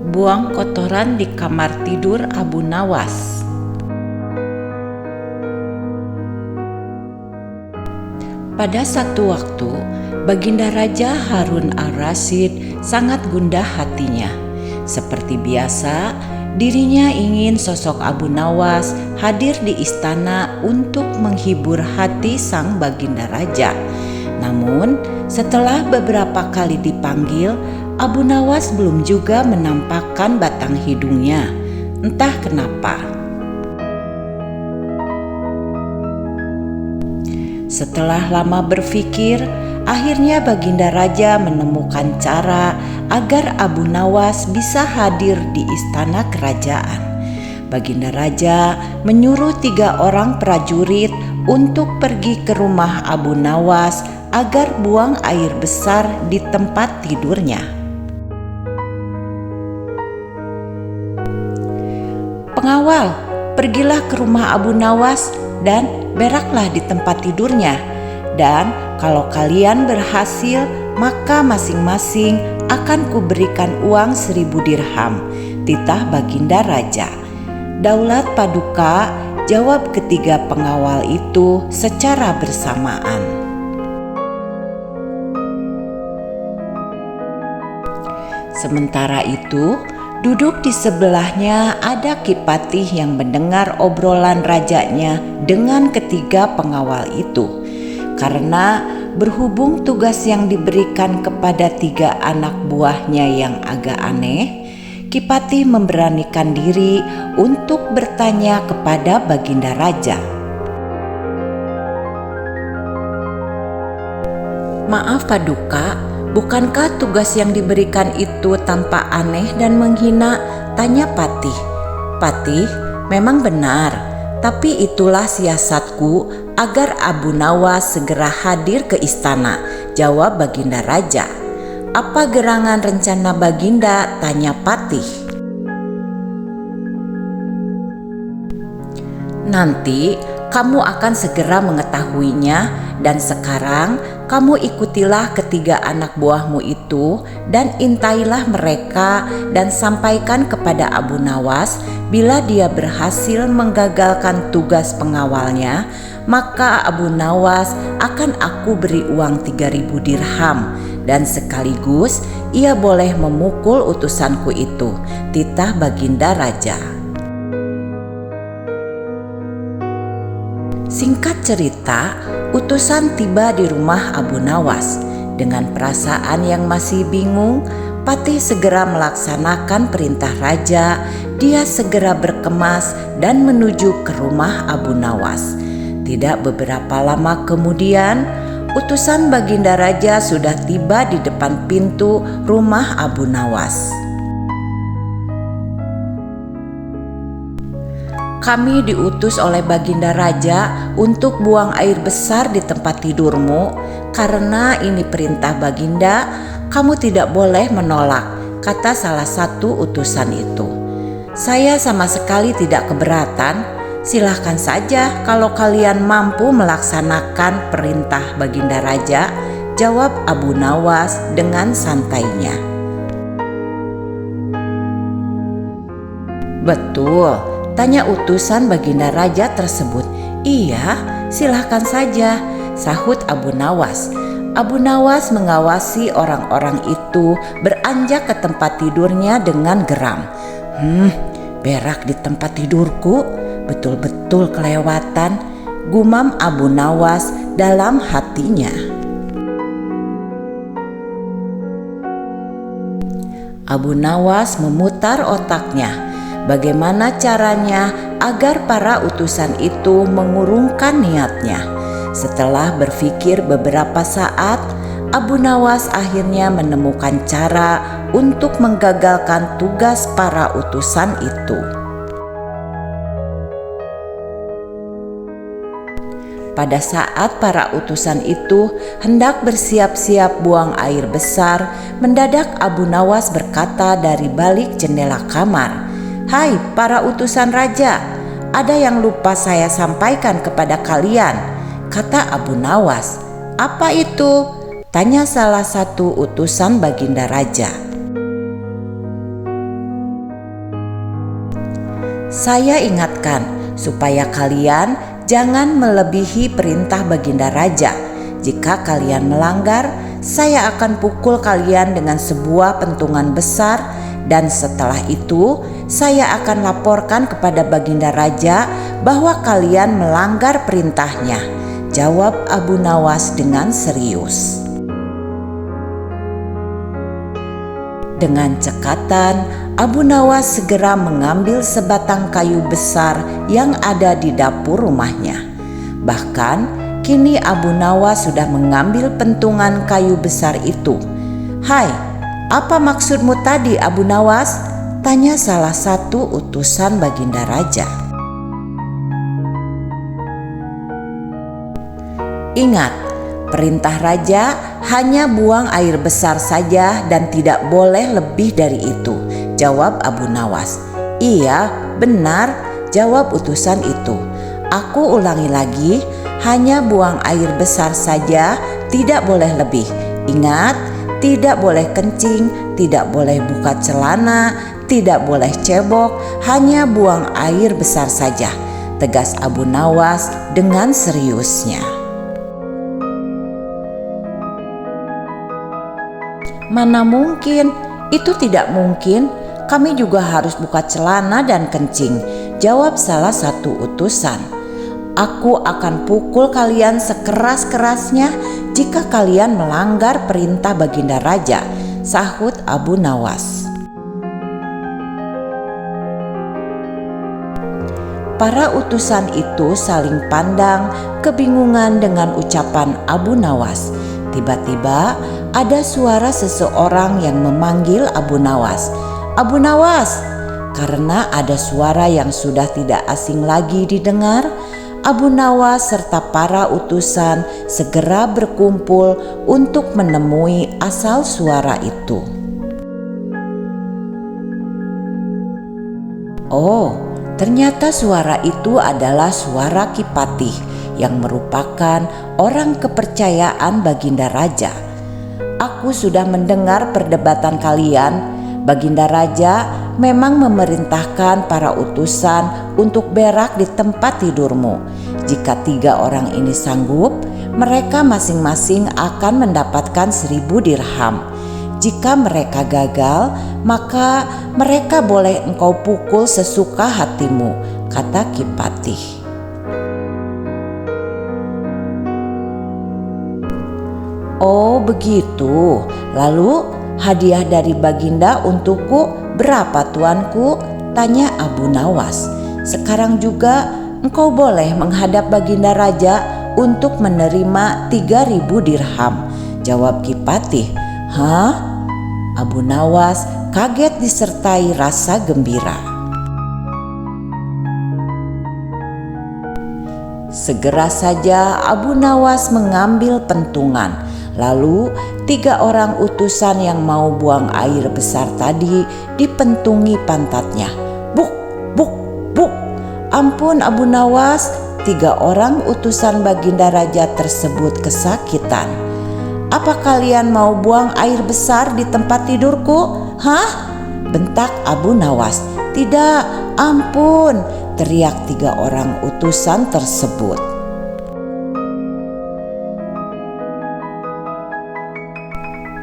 Buang kotoran di kamar tidur Abu Nawas. Pada satu waktu, Baginda Raja Harun al-Rasyid sangat gundah hatinya. Seperti biasa, dirinya ingin sosok Abu Nawas hadir di istana untuk menghibur hati sang Baginda Raja. Namun, setelah beberapa kali dipanggil, Abu Nawas belum juga menampakkan batang hidungnya. Entah kenapa. Setelah lama berpikir, akhirnya Baginda Raja menemukan cara agar Abu Nawas bisa hadir di istana kerajaan. Baginda Raja menyuruh 3 orang prajurit untuk pergi ke rumah Abu Nawas agar buang air besar di tempat tidurnya. "Pengawal, pergilah ke rumah Abu Nawas dan beraklah di tempat tidurnya. Dan kalau kalian berhasil, maka masing-masing akan kuberikan uang 1000 dirham," titah Baginda Raja. "Daulat Paduka," jawab ketiga pengawal itu secara bersamaan. Sementara itu, duduk di sebelahnya ada Kipatih yang mendengar obrolan rajanya dengan ketiga pengawal itu. Karena berhubung tugas yang diberikan kepada 3 anak buahnya yang agak aneh, Kipatih memberanikan diri untuk bertanya kepada Baginda Raja. "Maaf Paduka, bukankah tugas yang diberikan itu tampak aneh dan menghina?" tanya Patih. "Patih, memang benar, tapi itulah siasatku agar Abu Nawas segera hadir ke istana," jawab Baginda Raja. "Apa gerangan rencana Baginda?" tanya Patih. "Nanti kamu akan segera mengetahuinya, dan sekarang kamu ikutilah ketiga anak buahmu itu dan intailah mereka dan sampaikan kepada Abu Nawas bila dia berhasil menggagalkan tugas pengawalnya, maka Abu Nawas akan aku beri uang 3000 dirham dan sekaligus ia boleh memukul utusanku itu," titah Baginda Raja. Singkat cerita, utusan tiba di rumah Abu Nawas. Dengan perasaan yang masih bingung, Patih segera melaksanakan perintah raja. Dia segera berkemas dan menuju ke rumah Abu Nawas. Tidak beberapa lama kemudian, utusan Baginda Raja sudah tiba di depan pintu rumah Abu Nawas. "Kami diutus oleh Baginda Raja untuk buang air besar di tempat tidurmu. Karena ini perintah Baginda, kamu tidak boleh menolak," kata salah satu utusan itu. "Saya sama sekali tidak keberatan. Silahkan saja kalau kalian mampu melaksanakan perintah Baginda Raja," jawab Abu Nawas dengan santainya. "Betul?" tanya utusan Baginda Raja tersebut. "Iya, silahkan saja," sahut Abu Nawas. Abu Nawas mengawasi orang-orang itu beranjak ke tempat tidurnya dengan geram. Berak di tempat tidurku, betul-betul kelewatan," gumam Abu Nawas dalam hatinya. Abu Nawas memutar otaknya. Bagaimana caranya agar para utusan itu mengurungkan niatnya? Setelah berpikir beberapa saat, Abu Nawas akhirnya menemukan cara untuk menggagalkan tugas para utusan itu. Pada saat para utusan itu hendak bersiap-siap buang air besar, mendadak Abu Nawas berkata dari balik jendela kamar, "Hai para utusan raja, ada yang lupa saya sampaikan kepada kalian," kata Abu Nawas. "Apa itu?" tanya salah satu utusan Baginda Raja. "Saya ingatkan supaya kalian jangan melebihi perintah Baginda Raja. Jika kalian melanggar, saya akan pukul kalian dengan sebuah pentungan besar, dan setelah itu saya akan laporkan kepada Baginda Raja bahwa kalian melanggar perintahnya," jawab Abu Nawas dengan serius. Dengan cekatan, Abu Nawas segera mengambil sebatang kayu besar yang ada di dapur rumahnya. Bahkan kini Abu Nawas sudah mengambil pentungan kayu besar itu. "Hai, apa maksudmu tadi, Abu Nawas?" tanya salah satu utusan Baginda Raja. "Ingat, perintah raja hanya buang air besar saja dan tidak boleh lebih dari itu," jawab Abu Nawas. "Iya, benar," jawab utusan itu. "Aku ulangi lagi, hanya buang air besar saja, tidak boleh lebih. Ingat, tidak boleh kencing, tidak boleh buka celana, tidak boleh cebok, hanya buang air besar saja," tegas Abu Nawas dengan seriusnya. "Mana mungkin, itu tidak mungkin. Kami juga harus buka celana dan kencing," jawab salah satu utusan. "Aku akan pukul kalian sekeras-kerasnya jika kalian melanggar perintah Baginda Raja," sahut Abu Nawas. Para utusan itu saling pandang, kebingungan dengan ucapan Abu Nawas. Tiba-tiba ada suara seseorang yang memanggil Abu Nawas. "Abu Nawas!" Karena ada suara yang sudah tidak asing lagi didengar, Abu Nawas serta para utusan segera berkumpul untuk menemui asal suara itu. Oh, ternyata suara itu adalah suara Ki Patih yang merupakan orang kepercayaan Baginda Raja. "Aku sudah mendengar perdebatan kalian. Baginda Raja memang memerintahkan para utusan untuk berak di tempat tidurmu. Jika 3 orang ini sanggup, mereka masing-masing akan mendapatkan 1000 dirham. Jika mereka gagal, maka mereka boleh engkau pukul sesuka hatimu," kata Ki Patih. "Oh begitu, lalu hadiah dari Baginda untukku berapa, tuanku?" tanya Abu Nawas. "Sekarang juga engkau boleh menghadap Baginda Raja untuk menerima 3000 dirham," jawab Ki Patih. "Hah?" Abu Nawas kaget disertai rasa gembira. Segera saja Abu Nawas mengambil pentungan. Lalu 3 orang utusan yang mau buang air besar tadi dipentungi pantatnya. Buk, buk, buk. Ampun Abu Nawas, 3 orang utusan Baginda Raja tersebut kesakitan. "Apa kalian mau buang air besar di tempat tidurku? Hah?" bentak Abu Nawas. "Tidak, ampun," teriak 3 orang utusan tersebut.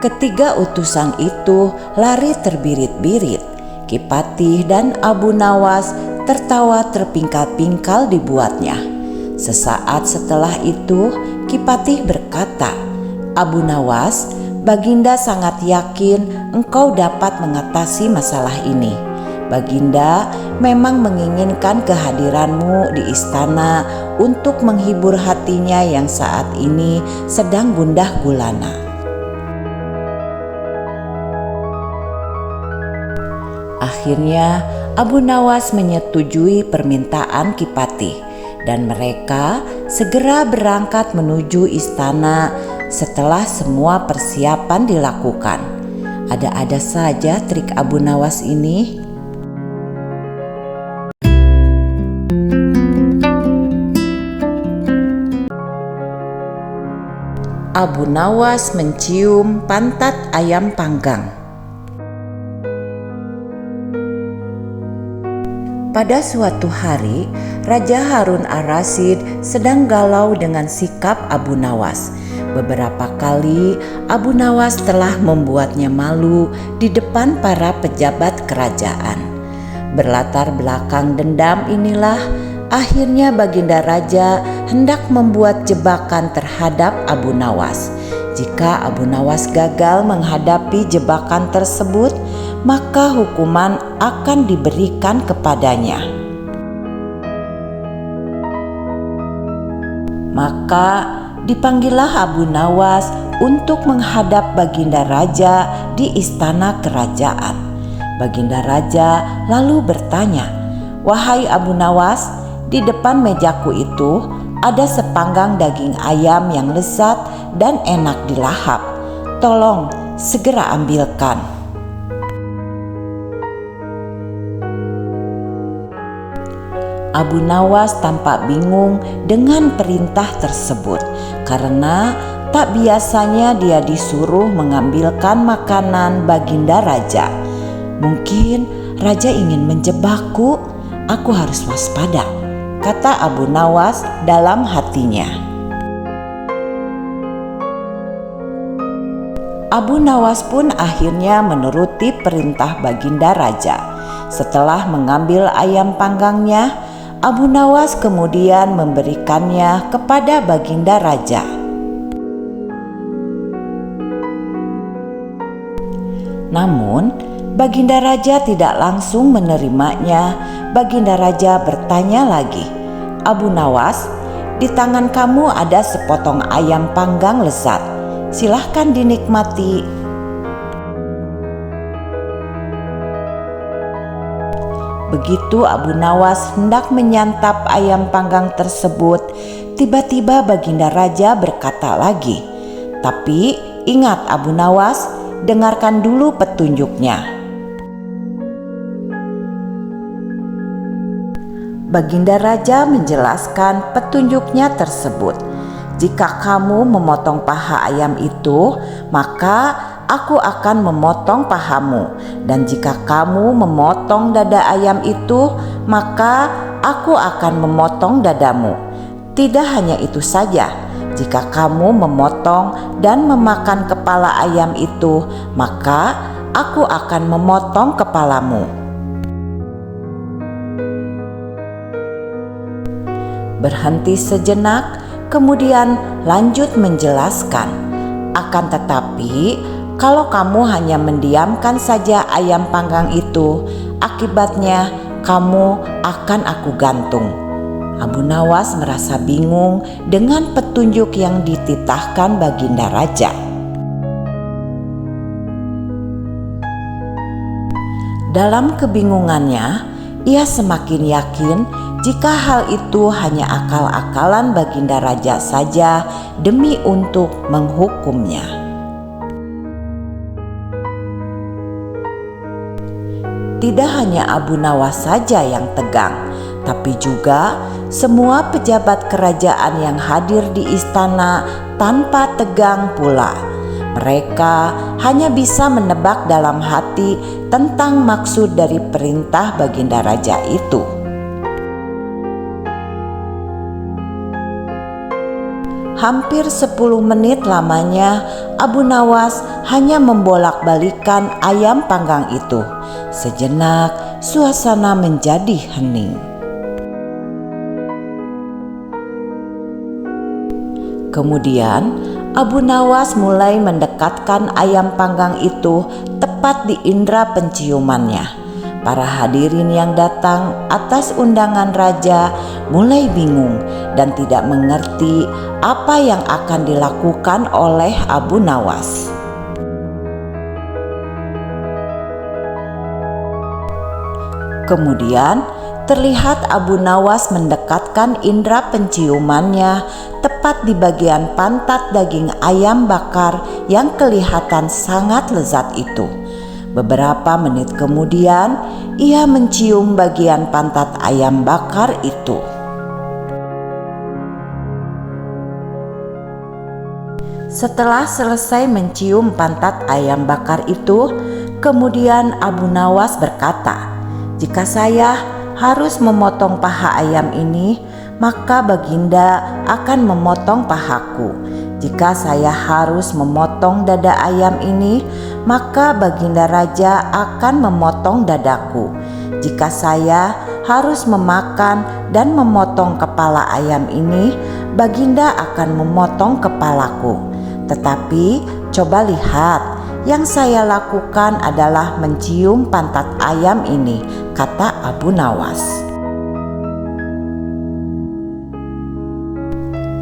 Ketiga utusan itu lari terbirit-birit. Ki Patih dan Abu Nawas tertawa terpingkal-pingkal dibuatnya. Sesaat setelah itu Ki Patih berkata, "Abu Nawas, Baginda sangat yakin engkau dapat mengatasi masalah ini. Baginda memang menginginkan kehadiranmu di istana untuk menghibur hatinya yang saat ini sedang gundah gulana." Akhirnya Abu Nawas menyetujui permintaan Ki Patih dan mereka segera berangkat menuju istana. Setelah semua persiapan dilakukan, ada-ada saja trik Abu Nawas ini. Abu Nawas mencium pantat ayam panggang. Pada suatu hari, Raja Harun ar-Rasyid sedang galau dengan sikap Abu Nawas. Beberapa kali Abu Nawas telah membuatnya malu di depan para pejabat kerajaan. Berlatar belakang dendam inilah akhirnya Baginda Raja hendak membuat jebakan terhadap Abu Nawas. Jika Abu Nawas gagal menghadapi jebakan tersebut, maka hukuman akan diberikan kepadanya. Maka dipanggillah Abu Nawas untuk menghadap Baginda Raja di istana kerajaan. Baginda Raja lalu bertanya, "Wahai Abu Nawas, di depan mejaku itu ada sepanggang daging ayam yang lezat dan enak dilahap. Tolong segera ambilkan." Abu Nawas tampak bingung dengan perintah tersebut karena tak biasanya dia disuruh mengambilkan makanan Baginda Raja. "Mungkin Raja ingin menjebakku, aku harus waspada," kata Abu Nawas dalam hatinya. Abu Nawas pun akhirnya menuruti perintah Baginda Raja. Setelah mengambil ayam panggangnya, Abu Nawas kemudian memberikannya kepada Baginda Raja. Namun, Baginda Raja tidak langsung menerimanya. Baginda Raja bertanya lagi, "Abu Nawas, di tangan kamu ada sepotong ayam panggang lezat. Silahkan dinikmati." Begitu Abu Nawas hendak menyantap ayam panggang tersebut, tiba-tiba Baginda Raja berkata lagi, "Tapi ingat Abu Nawas, dengarkan dulu petunjuknya." Baginda Raja menjelaskan petunjuknya tersebut. "Jika kamu memotong paha ayam itu, maka aku akan memotong pahamu. Dan jika kamu memotong dada ayam itu, maka aku akan memotong dadamu. Tidak hanya itu saja, jika kamu memotong dan memakan kepala ayam itu, maka aku akan memotong kepalamu." Berhenti sejenak, kemudian lanjut menjelaskan, "Akan tetapi, kalau kamu hanya mendiamkan saja ayam panggang itu, akibatnya kamu akan aku gantung." Abu Nawas merasa bingung dengan petunjuk yang dititahkan Baginda Raja. Dalam kebingungannya, ia semakin yakin jika hal itu hanya akal-akalan Baginda Raja saja demi untuk menghukumnya. Tidak hanya Abu Nawas saja yang tegang, tapi juga semua pejabat kerajaan yang hadir di istana tanpa tegang pula. Mereka hanya bisa menebak dalam hati tentang maksud dari perintah Baginda Raja itu. Hampir 10 menit lamanya Abu Nawas hanya membolak-balikan ayam panggang itu. Sejenak suasana menjadi hening. Kemudian Abu Nawas mulai mendekatkan ayam panggang itu tepat di indera penciumannya. Para hadirin yang datang atas undangan raja mulai bingung dan tidak mengerti apa yang akan dilakukan oleh Abu Nawas. Kemudian terlihat Abu Nawas mendekatkan indera penciumannya tepat di bagian pantat daging ayam bakar yang kelihatan sangat lezat itu. Beberapa menit kemudian, ia mencium bagian pantat ayam bakar itu. Setelah selesai mencium pantat ayam bakar itu, kemudian Abu Nawas berkata, "Jika saya harus memotong paha ayam ini, maka Baginda akan memotong pahaku. Jika saya harus memotong dada ayam ini, maka Baginda Raja akan memotong dadaku. Jika saya harus memakan dan memotong kepala ayam ini, Baginda akan memotong kepalaku. Tetapi coba lihat, yang saya lakukan adalah mencium pantat ayam ini," kata Abu Nawas.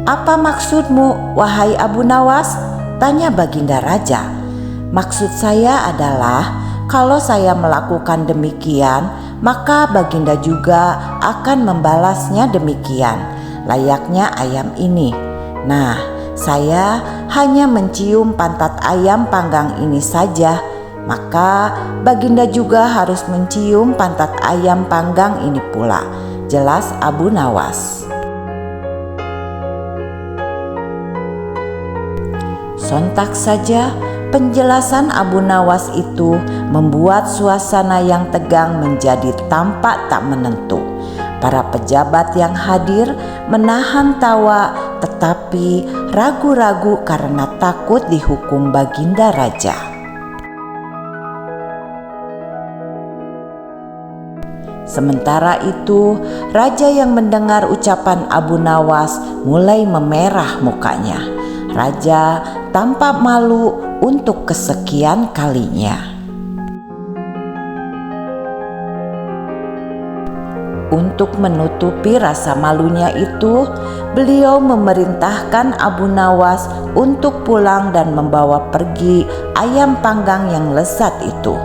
"Apa maksudmu, wahai Abu Nawas?" tanya Baginda Raja. "Maksud saya adalah kalau saya melakukan demikian, maka Baginda juga akan membalasnya demikian, layaknya ayam ini. Nah, saya hanya mencium pantat ayam panggang ini saja, maka Baginda juga harus mencium pantat ayam panggang ini pula," jelas Abu Nawas. Sontak saja penjelasan Abu Nawas itu membuat suasana yang tegang menjadi tampak tak menentu. Para pejabat yang hadir menahan tawa, tetapi ragu-ragu karena takut dihukum Baginda Raja. Sementara itu, raja yang mendengar ucapan Abu Nawas mulai memerah mukanya. Raja tampak malu untuk kesekian kalinya. Untuk menutupi rasa malunya itu, beliau memerintahkan Abu Nawas untuk pulang dan membawa pergi ayam panggang yang lezat itu.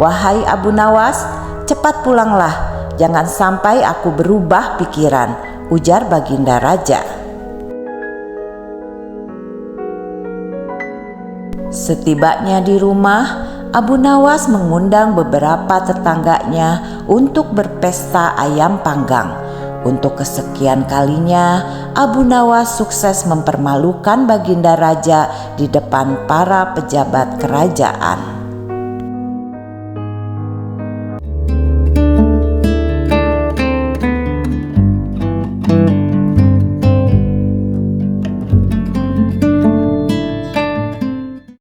"Wahai Abu Nawas, cepat pulanglah, jangan sampai aku berubah pikiran," ujar Baginda Raja. Setibanya di rumah, Abu Nawas mengundang beberapa tetangganya untuk berpesta ayam panggang. Untuk kesekian kalinya, Abu Nawas sukses mempermalukan Baginda Raja di depan para pejabat kerajaan.